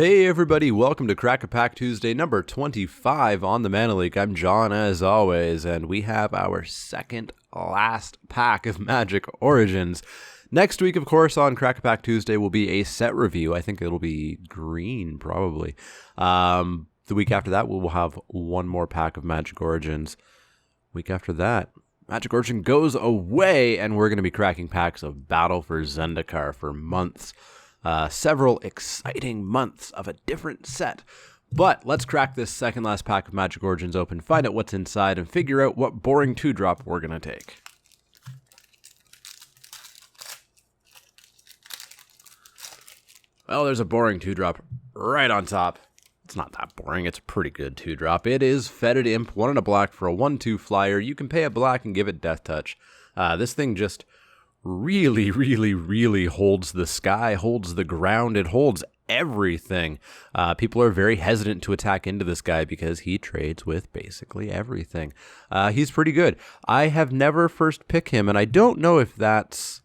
Hey everybody, welcome to Crack a Pack Tuesday number 25 on the Mana League. I'm John as always, and we have our second last pack of Magic Origins. Next week, of course, on Crack a Pack Tuesday will be a set review. I think it'll be green, probably. The week after that, we'll have one more pack of Magic Origins. Week after that, Magic Origin goes away, and we're going to be cracking packs of Battle for Zendikar for months. Several exciting months of a different set. But let's crack this second last pack of Magic Origins open, find out what's inside, and figure out what boring 2-drop we're going to take. Well, there's a boring 2-drop right on top. It's not that boring. It's a pretty good 2-drop. It is Fetid Imp, 1 and a black for a 1/2 flyer. You can pay a black and give it Death Touch. This thing just really holds the sky, holds the ground. It holds everything. People are very hesitant to attack into this guy because he trades with basically everything. He's pretty good. I have never first picked him, and I don't know if that's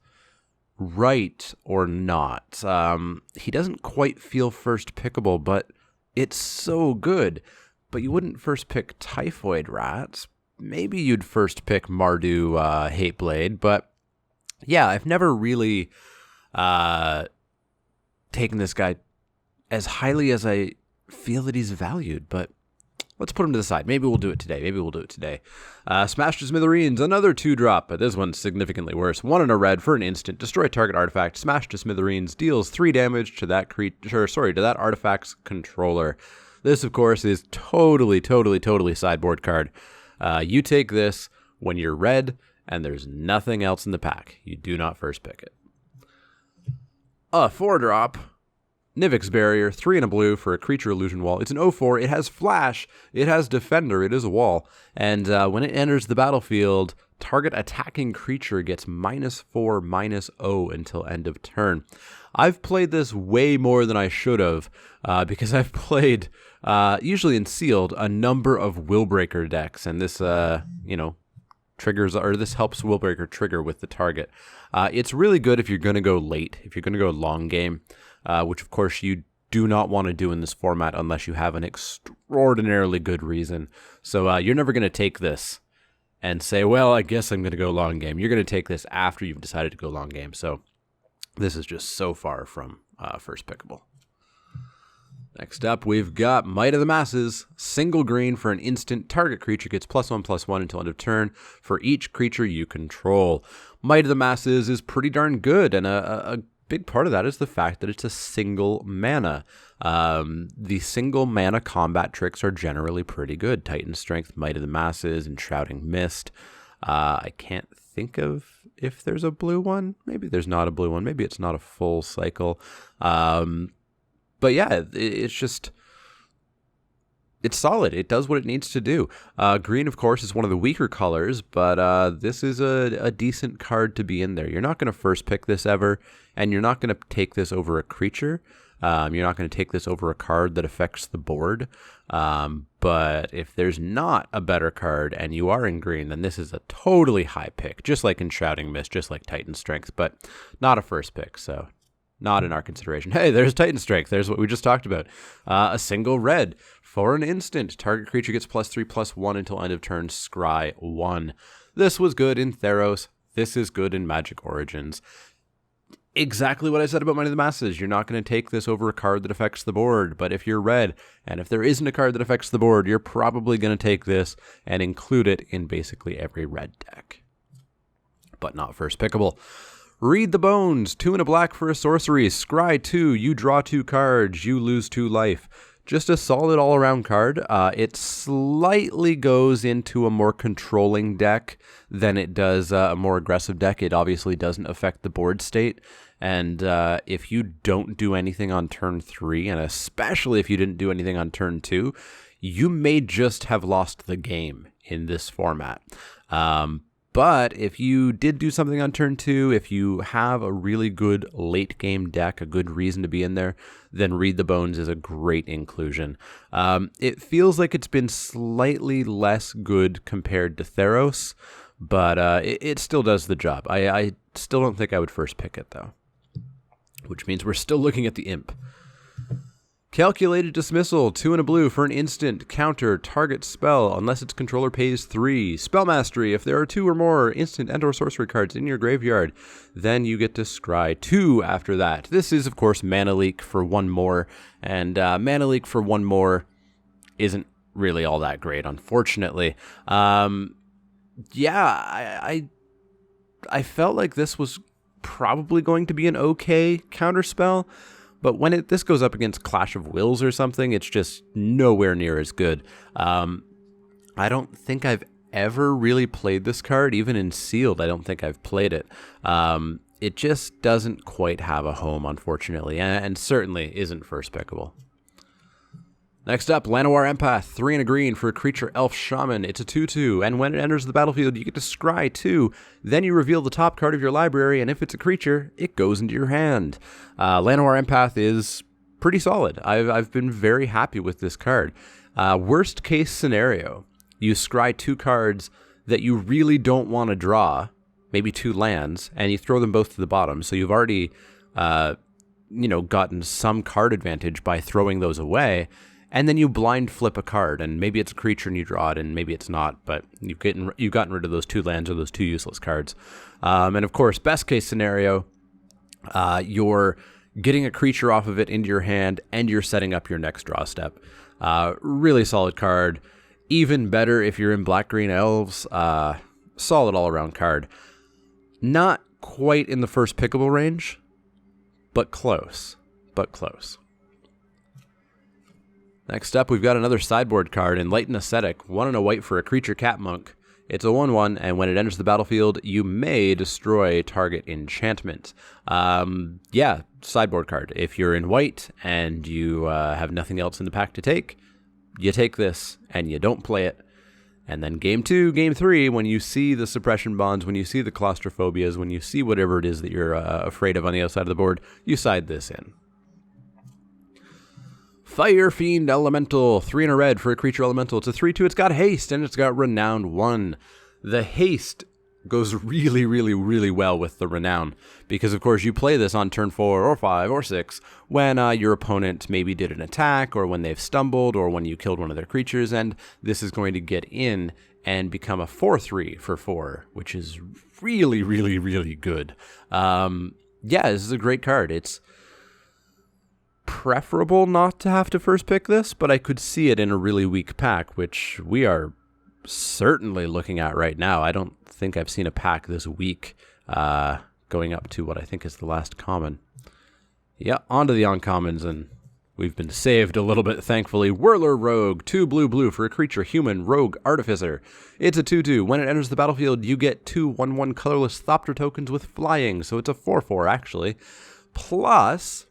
right or not. He doesn't quite feel first pickable, but it's so good. But you wouldn't first pick Typhoid Rats. Maybe you'd first pick Mardu Hateblade, but yeah, I've never really taken this guy as highly as I feel that he's valued, but let's put him to the side. Maybe we'll do it today. Smash to Smithereens, another 2-drop, but this one's significantly worse. 1 and a red for an instant. Destroy target artifact. Smash to Smithereens deals 3 damage to that to that artifact's controller. This, of course, is totally sideboard card. You take this when you're red, and there's nothing else in the pack. You do not first pick it. A 4-drop, Nivix Barrier, 3 and a blue for a creature illusion wall. It's an 0/4. It has flash. It has defender. It is a wall. And when it enters the battlefield, target attacking creature gets -4/-0 until end of turn. I've played this way more than I should have because I've played, usually in sealed, a number of Willbreaker decks. And this, triggers, or this helps Willbreaker trigger with the target. It's really good if you're going to go late, if you're going to go long game, which of course you do not want to do in this format unless you have an extraordinarily good reason. So you're never going to take this and say, well, I guess I'm going to go long game. You're going to take this after you've decided to go long game. So this is just so far from first pickable. Next up, we've got Might of the Masses. Single green for an instant. Target creature gets +1/+1 until end of turn for each creature you control. Might of the Masses is pretty darn good, and a big part of that is the fact that it's a single mana. The single mana combat tricks are generally pretty good. Titan Strength, Might of the Masses, and Shrouding Mist. I can't think of if there's a blue one. Maybe there's not a blue one. Maybe it's not a full cycle. But yeah, it's solid. It does what it needs to do. Green, of course, is one of the weaker colors, but this is a decent card to be in there. You're not going to first pick this ever, and you're not going to take this over a creature. You're not going to take this over a card that affects the board. But if there's not a better card and you are in green, then this is a totally high pick, just like in Shrouding Mist, just like Titan Strength, but not a first pick, so not in our consideration. Hey, there's Titan Strength. There's what we just talked about. A single red for an instant. Target creature gets +3/+1 until end of turn. Scry 1. This was good in Theros. This is good in Magic Origins. Exactly what I said about Might of the Masses. You're not going to take this over a card that affects the board. But if you're red, and if there isn't a card that affects the board, you're probably going to take this and include it in basically every red deck. But not first pickable. Read the Bones, 2 and a black for a sorcery. Scry 2, you draw 2 cards, you lose 2 life. Just a solid all-around card. It slightly goes into a more controlling deck than it does a more aggressive deck. It obviously doesn't affect the board state. And if you don't do anything on turn 3, and especially if you didn't do anything on turn 2, you may just have lost the game in this format. But if you did do something on turn 2, if you have a really good late game deck, a good reason to be in there, then Read the Bones is a great inclusion. It feels like it's been slightly less good compared to Theros, but it still does the job. I still don't think I would first pick it, though, which means we're still looking at the Imp. Calculated Dismissal, 2 and a blue for an instant. Counter target spell unless its controller pays 3. Spell Mastery, if there are 2 or more instant and or sorcery cards in your graveyard, then you get to scry 2 after that. This is, of course, Mana Leak for 1 more, and Mana Leak for 1 more isn't really all that great, unfortunately. I felt like this was probably going to be an okay counterspell, but when this goes up against Clash of Wills or something, it's just nowhere near as good. I don't think I've ever really played this card, even in Sealed. I don't think I've played it. It just doesn't quite have a home, unfortunately, and certainly isn't first pickable. Next up, Llanowar Empath, 3 and a green for a creature elf shaman. It's a 2/2, and when it enters the battlefield, you get to scry 2. Then you reveal the top card of your library, and if it's a creature, it goes into your hand. Llanowar Empath is pretty solid. I've been very happy with this card. Worst case scenario, you scry 2 cards that you really don't want to draw, maybe 2 lands, and you throw them both to the bottom. So you've already, gotten some card advantage by throwing those away. And then you blind flip a card, and maybe it's a creature and you draw it, and maybe it's not, but you've gotten rid of those 2 lands or those 2 useless cards. And of course, best case scenario, you're getting a creature off of it into your hand, and you're setting up your next draw step. Really solid card. Even better if you're in Black-Green Elves. Solid all-around card. Not quite in the first pickable range, but close. Next up, we've got another sideboard card, Enlightened Ascetic, 1 and a white for a creature cat monk. It's a 1/1, and when it enters the battlefield, you may destroy target enchantment. Sideboard card. If you're in white and you have nothing else in the pack to take, you take this and you don't play it. And then game 2, game 3, when you see the suppression bonds, when you see the claustrophobias, when you see whatever it is that you're afraid of on the outside of the board, you side this in. Firefiend Elemental, 3 and a red for a creature elemental. It's a 3/2, it's got haste, and it's got renown 1. The haste goes really, really, really well with the renown, because of course you play this on turn 4 or 5 or 6 when your opponent maybe did an attack, or when they've stumbled, or when you killed one of their creatures, and this is going to get in and become a 4/3 for 4, which is really, really, really good. This is a great card. It's preferable not to have to first pick this, but I could see it in a really weak pack, which we are certainly looking at right now. I don't think I've seen a pack this weak going up to what I think is the last common. Yeah, onto the uncommons, and we've been saved a little bit, thankfully. Whirler Rogue, 2 blue for a creature human rogue artificer. It's a 2/2. When it enters the battlefield, you get 2 1/1 colorless Thopter tokens with flying, so it's a 4/4 actually. Plus,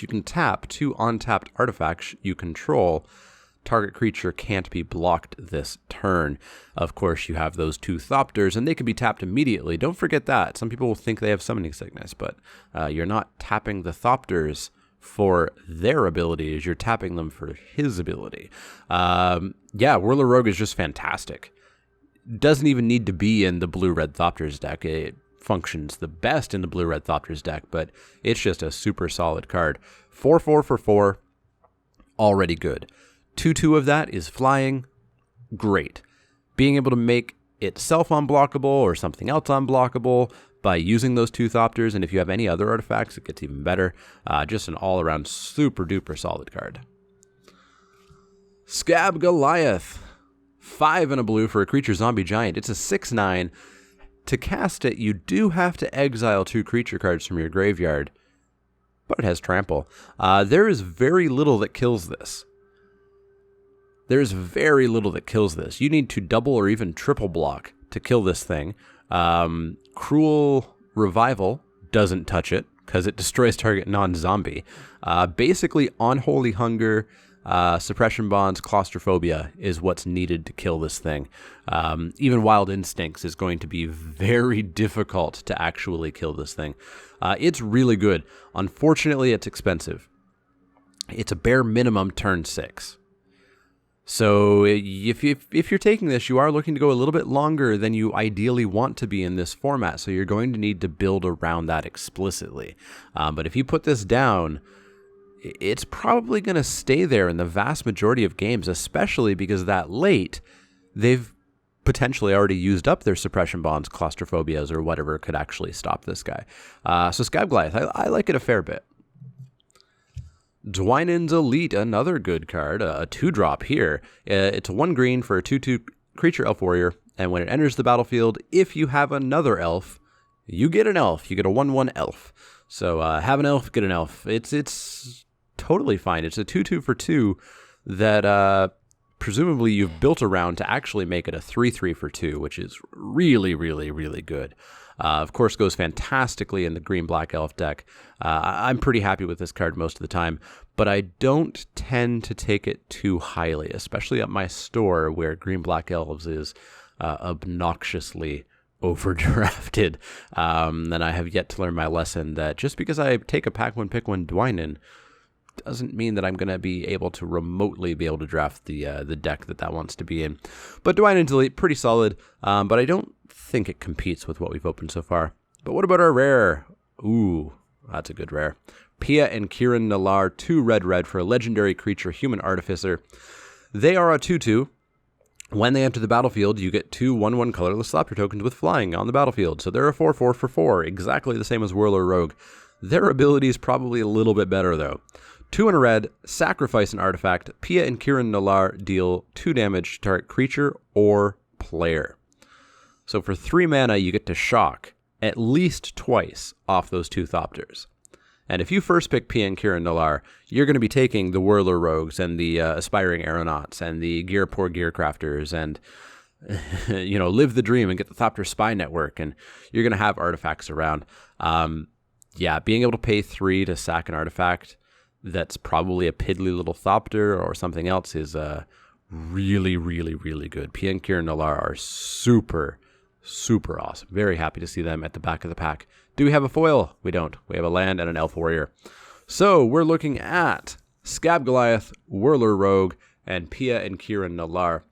you can tap 2 untapped artifacts you control. Target creature can't be blocked this turn. Of course, you have those 2 Thopters, and they can be tapped immediately. Don't forget that. Some people will think they have summoning sickness, but you're not tapping the Thopters for their abilities. You're tapping them for his ability. Whirler Rogue is just fantastic. Doesn't even need to be in the blue-red Thopters deck. It functions the best in the blue-red Thopters deck, but it's just a super solid card. 4/4 for 4, already good. 2/2 of that is flying, great. Being able to make itself unblockable or something else unblockable by using those 2 Thopters, and if you have any other artifacts, it gets even better. Just an all-around super-duper solid card. Scab Goliath, 5 and a blue for a creature zombie giant. It's a 6/9. To cast it, you do have to exile 2 creature cards from your graveyard, but it has trample. There is very little that kills this. You need to double or even triple block to kill this thing. Cruel Revival doesn't touch it because it destroys target non-zombie. Basically, Unholy Hunger, suppression bonds, claustrophobia is what's needed to kill this thing. Even Wild Instincts is going to be very difficult to actually kill this thing. It's really good. Unfortunately, it's expensive. It's a bare minimum turn 6. So if you're taking this, you are looking to go a little bit longer than you ideally want to be in this format. So you're going to need to build around that explicitly. But if you put this down, it's probably going to stay there in the vast majority of games, especially because that late, they've potentially already used up their suppression bonds, claustrophobias, or whatever could actually stop this guy. So Scab Goliath, I like it a fair bit. Dwynen's Elite, another good card, a 2-drop here. It's a 1 green for a 2/2 creature elf warrior, and when it enters the battlefield, if you have another elf, you get an elf. You get a 1/1 elf. So have an elf, get an elf. It's totally fine. It's a 2/2 for 2 that presumably you've built around to actually make it a 3/3 for 2, which is really, really, really good. Of course, goes fantastically in the green-black elf deck. I'm pretty happy with this card most of the time, but I don't tend to take it too highly, especially at my store where green-black elves is obnoxiously overdrafted. And I have yet to learn my lesson that just because I take a pack one, pick one Dwynen doesn't mean that I'm going to be able to remotely be able to draft the deck that wants to be in. But Dwynen's Elite, pretty solid, but I don't think it competes with what we've opened so far. But what about our rare? Ooh, that's a good rare. Pia and Kiran Nalaar, 2 red for a legendary creature, Human Artificer. They are a 2/2. When they enter the battlefield, you get 2 1/1 colorless Thopter tokens with flying on the battlefield. So they're a 4/4 for 4, exactly the same as Whirler Rogue. Their ability is probably a little bit better, though. 2 and a red, sacrifice an artifact. Pia and Kiran Nalaar deal 2 damage to target creature or player. So for 3 mana, you get to shock at least twice off those 2 Thopters. And if you first pick Pia and Kiran Nalaar, you're going to be taking the Whirler Rogues and the Aspiring Aeronauts and the Poor Gearcrafters and, live the dream and get the Thopter Spy Network, and you're going to have artifacts around. Being able to pay 3 to sack an artifact that's probably a piddly little Thopter or something else is really, really, really good. Pia and Kiran Nalaar are super, super awesome. Very happy to see them at the back of the pack. Do we have a foil? We don't. We have a land and an elf warrior. So we're looking at Scab Goliath, Whirler Rogue, and Pia and Kiran Nalaar.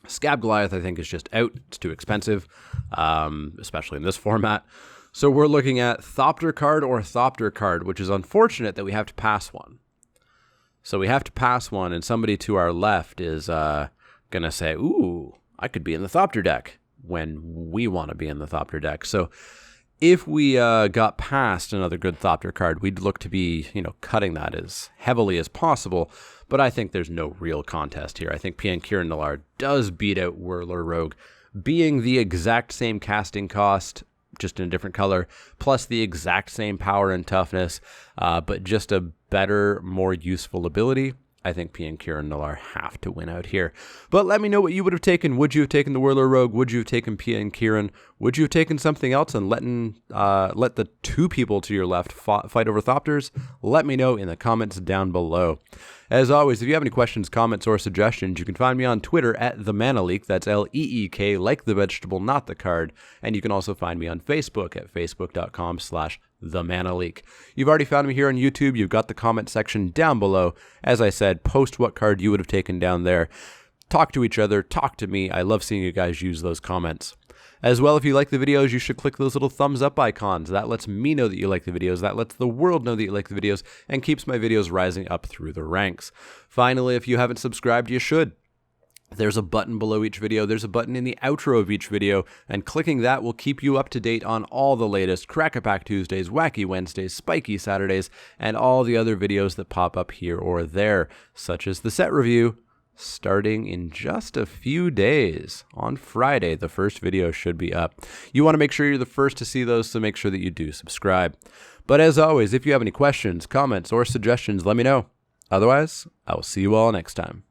Scab Goliath, I think, is just out. It's too expensive, especially in this format. So we're looking at Thopter card or Thopter card, which is unfortunate that we have to pass one. So we have to pass one, and somebody to our left is going to say, ooh, I could be in the Thopter deck when we want to be in the Thopter deck. So if we got past another good Thopter card, we'd look to be, cutting that as heavily as possible. But I think there's no real contest here. I think Pia and Kiran Nalaar does beat out Whirler Rogue, being the exact same casting cost, just in a different color, plus the exact same power and toughness, but just a better, more useful ability. I think Pia and Kiran Nalaar have to win out here. But let me know what you would have taken. Would you have taken the Whirler Rogue? Would you have taken Pia and Kiran? Would you have taken something else and let the 2 people to your left fight over Thopters? Let me know in the comments down below. As always, if you have any questions, comments, or suggestions, you can find me on Twitter at TheManaLeak. That's LEEK, like the vegetable, not the card. And you can also find me on Facebook at facebook.com/TheManaLeak. You've already found me here on YouTube. You've got the comment section down below. As I said, post what card you would have taken down there. Talk to each other. Talk to me. I love seeing you guys use those comments. As well, if you like the videos, you should click those little thumbs up icons. That lets me know that you like the videos. That lets the world know that you like the videos and keeps my videos rising up through the ranks. Finally, if you haven't subscribed, you should. There's a button below each video. There's a button in the outro of each video, and clicking that will keep you up to date on all the latest Crack-A-Pack Tuesdays, Wacky Wednesdays, Spiky Saturdays, and all the other videos that pop up here or there, such as the set review, starting in just a few days. On Friday, the first video should be up. You want to make sure you're the first to see those, so make sure that you do subscribe. But as always, if you have any questions, comments, or suggestions, let me know. Otherwise, I will see you all next time.